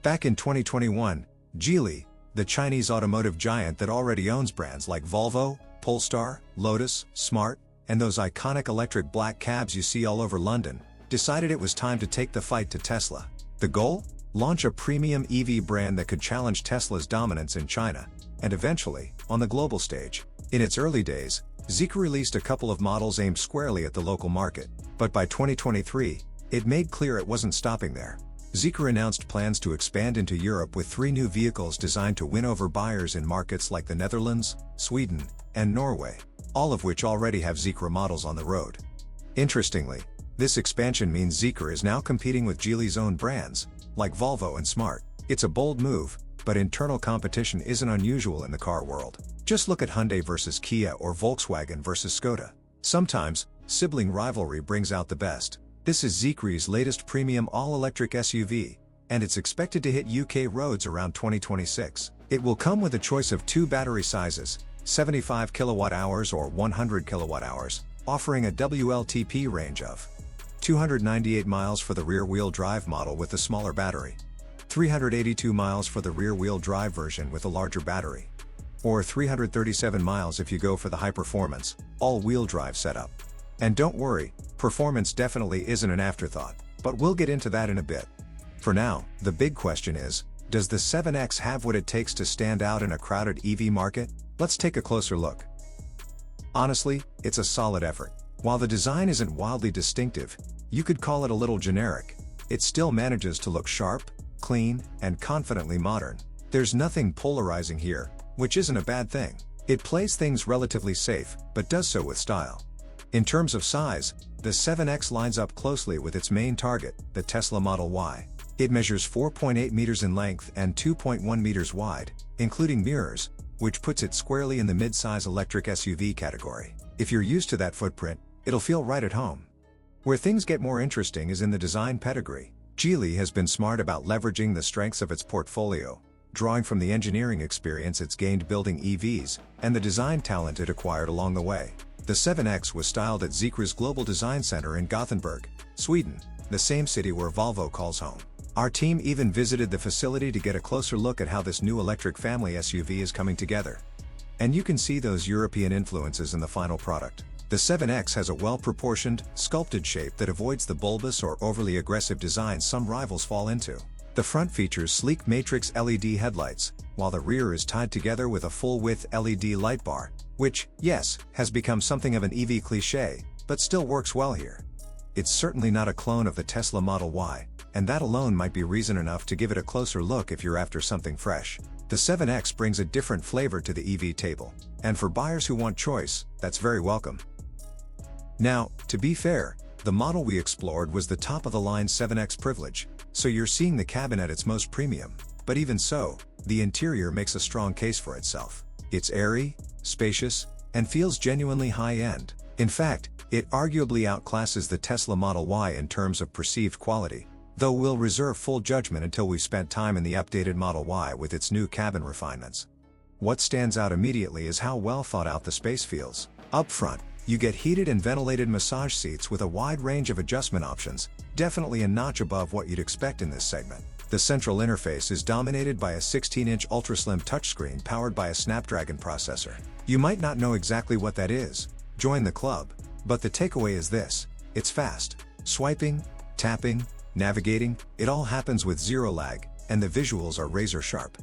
Back in 2021, Geely, the Chinese automotive giant that already owns brands like Volvo, Polestar, Lotus, Smart, and those iconic electric black cabs you see all over London, decided it was time to take the fight to Tesla. The goal? Launch a premium EV brand that could challenge Tesla's dominance in China, and eventually, on the global stage. In its early days, Zeekr released a couple of models aimed squarely at the local market, but by 2023, it made clear it wasn't stopping there. Zeekr announced plans to expand into Europe with 3 new vehicles designed to win over buyers in markets like the Netherlands, Sweden, and Norway, all of which already have Zeekr models on the road. Interestingly, this expansion means Zeekr is now competing with Geely's own brands, like Volvo and Smart. It's a bold move, but internal competition isn't unusual in the car world. Just look at Hyundai versus Kia or Volkswagen versus Skoda. Sometimes, sibling rivalry brings out the best. This is Zeekr's latest premium all-electric SUV, and it's expected to hit UK roads around 2026. It will come with a choice of 2 battery sizes, 75 kWh or 100 kWh, offering a WLTP range of 298 miles for the rear-wheel drive model with the smaller battery, 382 miles for the rear-wheel drive version with a larger battery, or 337 miles if you go for the high-performance, all-wheel drive setup. And don't worry, performance definitely isn't an afterthought, but we'll get into that in a bit. For now, the big question is, does the 7X have what it takes to stand out in a crowded EV market? Let's take a closer look. Honestly, it's a solid effort. While the design isn't wildly distinctive, you could call it a little generic, it still manages to look sharp, clean, and confidently modern. There's nothing polarizing here, which isn't a bad thing. It plays things relatively safe, but does so with style. In terms of size, the 7X lines up closely with its main target, the Tesla Model Y. It measures 4.8 meters in length and 2.1 meters wide, including mirrors, which puts it squarely in the mid-size electric SUV category. If you're used to that footprint, it'll feel right at home. Where things get more interesting is in the design pedigree. Geely has been smart about leveraging the strengths of its portfolio, drawing from the engineering experience it's gained building EVs, and the design talent it acquired along the way. The 7X was styled at Zeekr's Global Design Center in Gothenburg, Sweden, the same city where Volvo calls home. Our team even visited the facility to get a closer look at how this new electric family SUV is coming together. And you can see those European influences in the final product. The 7X has a well-proportioned, sculpted shape that avoids the bulbous or overly aggressive design some rivals fall into. The front features sleek matrix LED headlights, while the rear is tied together with a full-width LED light bar, which, yes, has become something of an EV cliché, but still works well here. It's certainly not a clone of the Tesla Model Y, and that alone might be reason enough to give it a closer look if you're after something fresh. The 7X brings a different flavor to the EV table, and for buyers who want choice, that's very welcome. Now, to be fair, the model we explored was the top-of-the-line 7X privilege, so you're seeing the cabin at its most premium. But even so, the interior makes a strong case for itself. It's airy, spacious, and feels genuinely high-end. In fact, it arguably outclasses the Tesla Model Y in terms of perceived quality, though we'll reserve full judgment until we've spent time in the updated Model Y with its new cabin refinements. What stands out immediately is how well thought out the space feels. Up front, you get heated and ventilated massage seats with a wide range of adjustment options, definitely a notch above what you'd expect in this segment. The central interface is dominated by a 16-inch ultra-slim touchscreen powered by a Snapdragon processor. You might not know exactly what that is, join the club, but the takeaway is this: it's fast. Swiping, tapping, navigating, it all happens with zero lag, and the visuals are razor sharp.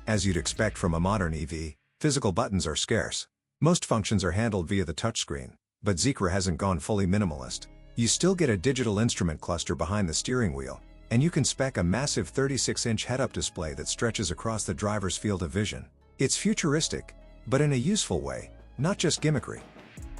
As you'd expect from a modern EV, physical buttons are scarce. Most functions are handled via the touchscreen, but Zeekr hasn't gone fully minimalist. You still get a digital instrument cluster behind the steering wheel, and you can spec a massive 36-inch head-up display that stretches across the driver's field of vision. It's futuristic, but in a useful way, not just gimmickry.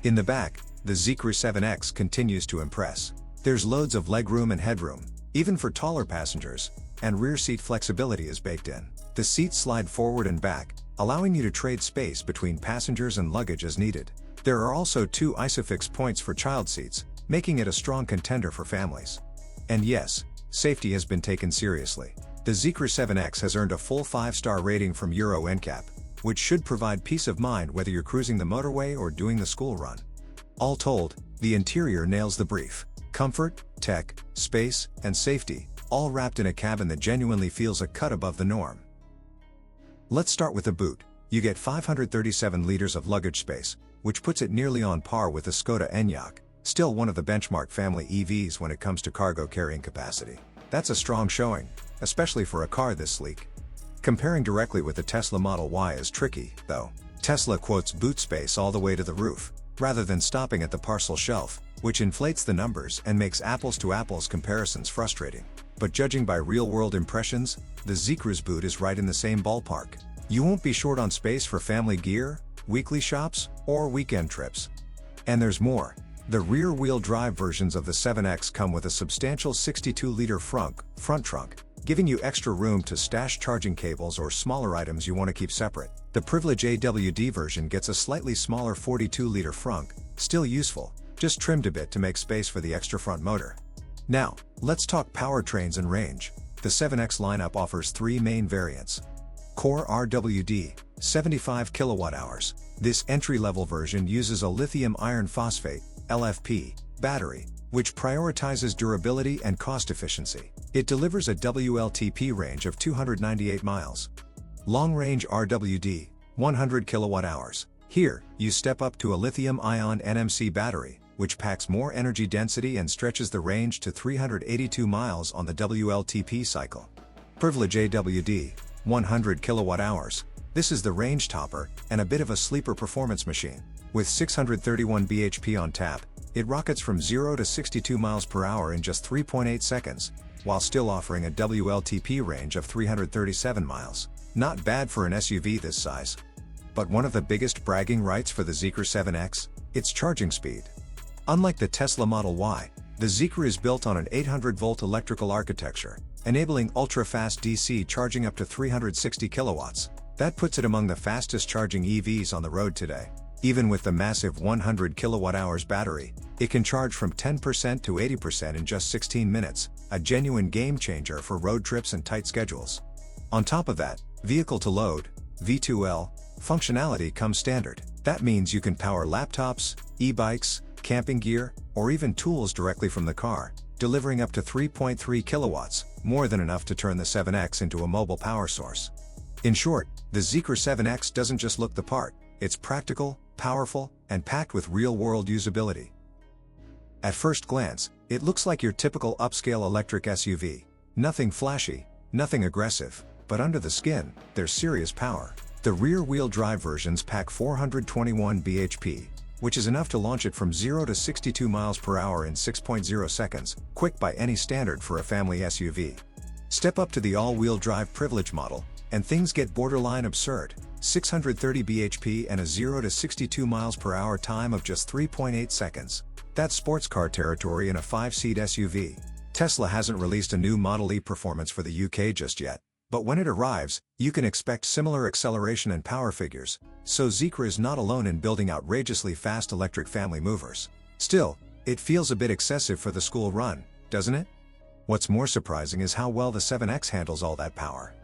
In the back, the Zeekr 7X continues to impress. There's loads of legroom and headroom, even for taller passengers, and rear seat flexibility is baked in. The seats slide forward and back, allowing you to trade space between passengers and luggage as needed. There are also 2 ISOFIX points for child seats, making it a strong contender for families. And yes, safety has been taken seriously. The Zeekr 7X has earned a full 5-star rating from Euro NCAP, which should provide peace of mind whether you're cruising the motorway or doing the school run. All told, the interior nails the brief. Comfort, tech, space, and safety, all wrapped in a cabin that genuinely feels a cut above the norm. Let's start with the boot. You get 537 liters of luggage space, which puts it nearly on par with the Skoda Enyaq, still one of the benchmark family EVs when it comes to cargo carrying capacity. That's a strong showing, especially for a car this sleek. Comparing directly with the Tesla Model Y is tricky, though. Tesla quotes boot space all the way to the roof, rather than stopping at the parcel shelf, which inflates the numbers and makes apples-to-apples comparisons frustrating. But judging by real-world impressions, the Zeekr's boot is right in the same ballpark. You won't be short on space for family gear, weekly shops, or weekend trips. And there's more. The rear-wheel drive versions of the 7X come with a substantial 62-liter front trunk, giving you extra room to stash charging cables or smaller items you want to keep separate. The Privilege AWD version gets a slightly smaller 42-liter frunk, still useful, just trimmed a bit to make space for the extra front motor. Now, let's talk powertrains and range. The 7X lineup offers three main variants. Core RWD, 75 kWh. This entry-level version uses a lithium iron phosphate, LFP, battery, which prioritizes durability and cost efficiency. It delivers a WLTP range of 298 miles. Long-range RWD, 100 kWh. Here, you step up to a lithium-ion NMC battery, which packs more energy density and stretches the range to 382 miles on the WLTP cycle. Privilege AWD, 100 kWh. This is the range topper and a bit of a sleeper performance machine. With 631 bhp on tap, it rockets from 0 to 62 miles per hour in just 3.8 seconds, while still offering a WLTP range of 337 miles. Not bad for an SUV this size. But one of the biggest bragging rights for the Zeekr 7X, its charging speed. Unlike the Tesla Model Y, the Zeekr is built on an 800-volt electrical architecture, enabling ultra-fast DC charging up to 360 kilowatts. That puts it among the fastest charging EVs on the road today. Even with the massive 100 kWh battery, it can charge from 10% to 80% in just 16 minutes, a genuine game changer for road trips and tight schedules. On top of that, vehicle-to-load, V2L, functionality comes standard. That means you can power laptops, e-bikes, camping gear, or even tools directly from the car, delivering up to 3.3 kilowatts, more than enough to turn the 7X into a mobile power source. In short, the Zeekr 7X doesn't just look the part, it's practical, powerful, and packed with real-world usability. At first glance, it looks like your typical upscale electric SUV. Nothing flashy, nothing aggressive, but under the skin, there's serious power. The rear-wheel drive versions pack 421 bhp, which is enough to launch it from 0 to 62 miles per hour in 6.0 seconds, quick by any standard for a family SUV. Step up to the all-wheel drive Privilege model, and things get borderline absurd. 630 bhp and a 0 to 62 miles per hour time of just 3.8 seconds. That's sports car territory in a 5-seat SUV. Tesla hasn't released a new Model E performance for the UK just yet, but when it arrives, you can expect similar acceleration and power figures, so Zeekr is not alone in building outrageously fast electric family movers. Still, it feels a bit excessive for the school run, doesn't it? What's more surprising is how well the 7X handles all that power.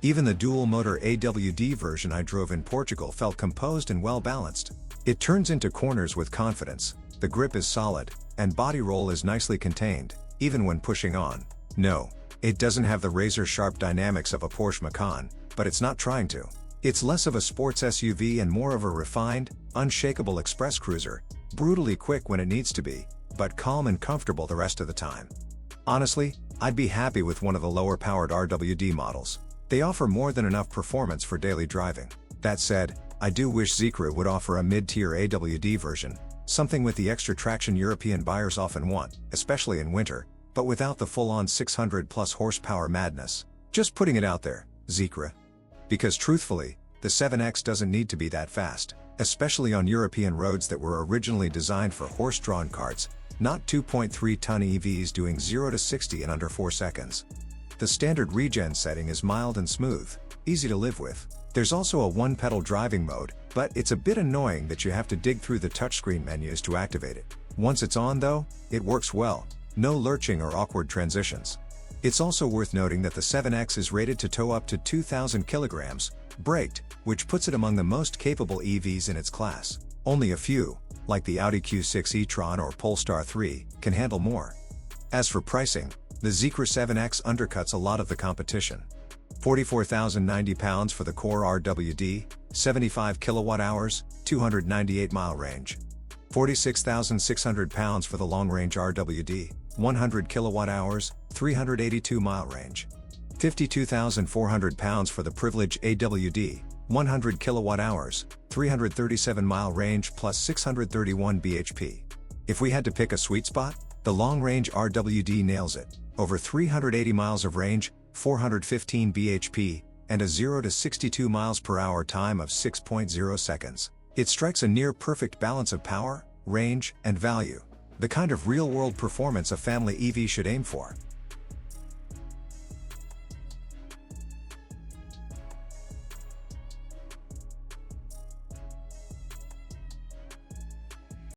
Even the dual-motor AWD version I drove in Portugal felt composed and well-balanced. It turns into corners with confidence, the grip is solid, and body roll is nicely contained, even when pushing on. No, it doesn't have the razor-sharp dynamics of a Porsche Macan, but it's not trying to. It's less of a sports SUV and more of a refined, unshakable express cruiser, brutally quick when it needs to be, but calm and comfortable the rest of the time. Honestly, I'd be happy with one of the lower-powered RWD models. They offer more than enough performance for daily driving. That said, I do wish Zeekr would offer a mid-tier AWD version, something with the extra traction European buyers often want, especially in winter, but without the full-on 600-plus horsepower madness. Just putting it out there, Zeekr. Because truthfully, the 7X doesn't need to be that fast, especially on European roads that were originally designed for horse-drawn carts, not 2.3-ton EVs doing 0 to 60 in under 4 seconds. The standard regen setting is mild and smooth, easy to live with. There's also a one-pedal driving mode, but it's a bit annoying that you have to dig through the touchscreen menus to activate it. Once it's on though, it works well, no lurching or awkward transitions. It's also worth noting that the 7X is rated to tow up to 2,000 kilograms, braked, which puts it among the most capable EVs in its class. Only a few, like the Audi Q6 e-tron or Polestar 3, can handle more. As for pricing, The Zeekr 7X undercuts a lot of the competition. 44,090 pounds for the core RWD, 75 kilowatt-hours, 298-mile range. 46,600 pounds for the long-range RWD, 100 kilowatt-hours, 382-mile range. 52,400 pounds for the privilege AWD, 100 kilowatt-hours, 337-mile range plus 631 bhp. If we had to pick a sweet spot, the long-range RWD nails it. Over 380 miles of range, 415 bhp, and a 0 to 62 miles per hour time of 6.0 seconds. It strikes a near-perfect balance of power, range, and value. The kind of real-world performance a family EV should aim for.